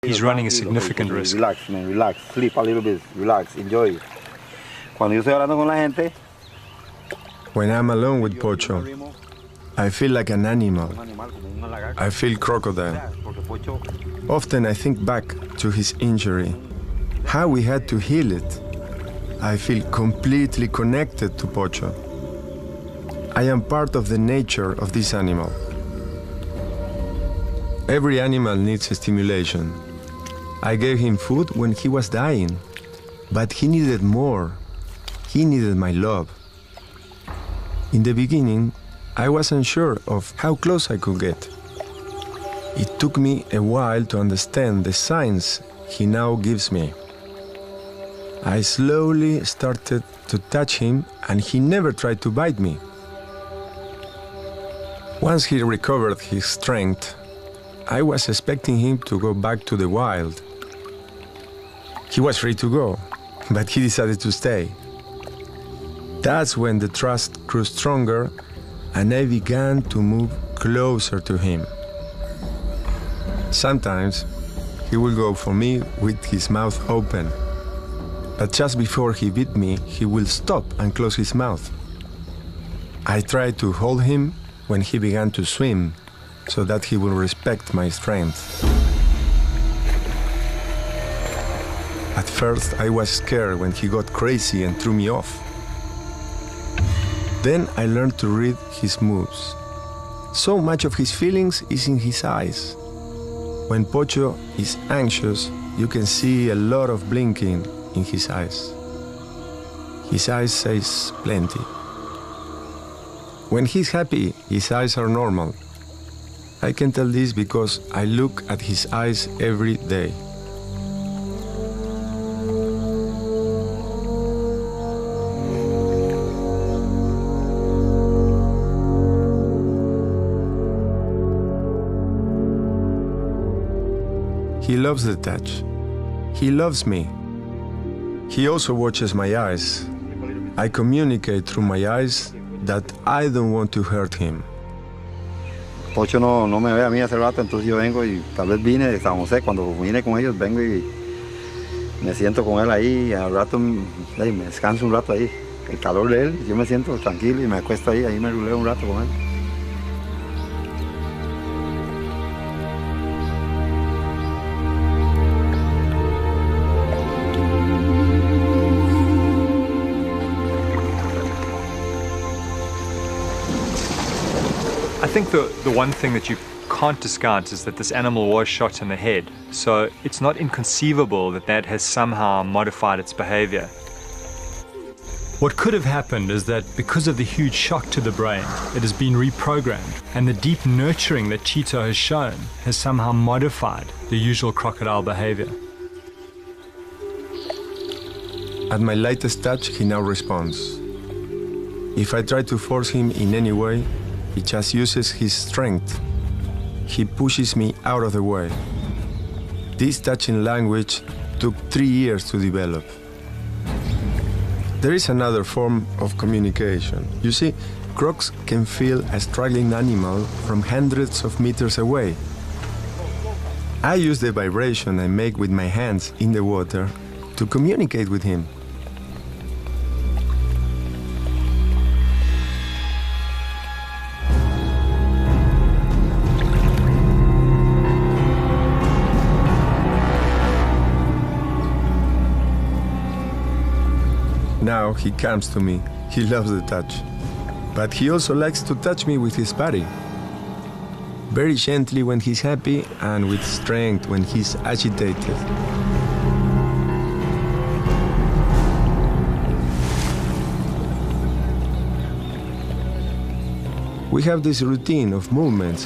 He's running a significant risk. Relax, man, relax. Sleep a little bit. Relax, enjoy. Cuando yo estoy hablando con la gente, when I'm alone with Pocho, I feel like an animal. I feel crocodile. Often I think back to his injury, how we had to heal it. I feel completely connected to Pocho. I am part of the nature of this animal. Every animal needs stimulation. I gave him food when he was dying, but he needed more. He needed my love. In the beginning, I wasn't sure of how close I could get. It took me a while to understand the signs he now gives me. I slowly started to touch him, and he never tried to bite me. Once he recovered his strength, I was expecting him to go back to the wild. He was free to go, but he decided to stay. That's when the trust grew stronger, and I began to move closer to him. Sometimes he will go for me with his mouth open, but just before he bit me, he will stop and close his mouth. I tried to hold him when he began to swim, so that he will respect my strength. At first, I was scared when he got crazy and threw me off. Then I learned to read his moves. So much of his feelings is in his eyes. When Pocho is anxious, you can see a lot of blinking in his eyes. His eyes says plenty. When he's happy, his eyes are normal. I can tell this because I look at his eyes every day. He loves the touch. He loves me. He also watches my eyes. I communicate through my eyes that I don't want to hurt him. Pocho no me ve a mí hace rato, entonces yo vengo y tal vez vine de San José. Cuando vine con ellos, vengo y me siento con él ahí, y al rato me descanso un rato ahí. El calor de él, yo me siento tranquilo y me acuesto ahí me ruleo un rato con él. I think the one thing that you can't discount is that this animal was shot in the head, so it's not inconceivable that that has somehow modified its behavior. What could have happened is that because of the huge shock to the brain, it has been reprogrammed, and the deep nurturing that Cheeto has shown has somehow modified the usual crocodile behavior. At my lightest touch, he now responds. If I try to force him in any way, he just uses his strength. He pushes me out of the way. This touching language took 3 years to develop. There is another form of communication. You see, crocs can feel a struggling animal from hundreds of meters away. I use the vibration I make with my hands in the water to communicate with him. Now he comes to me. He loves the touch. But he also likes to touch me with his body. Very gently when he's happy and with strength when he's agitated. We have this routine of movements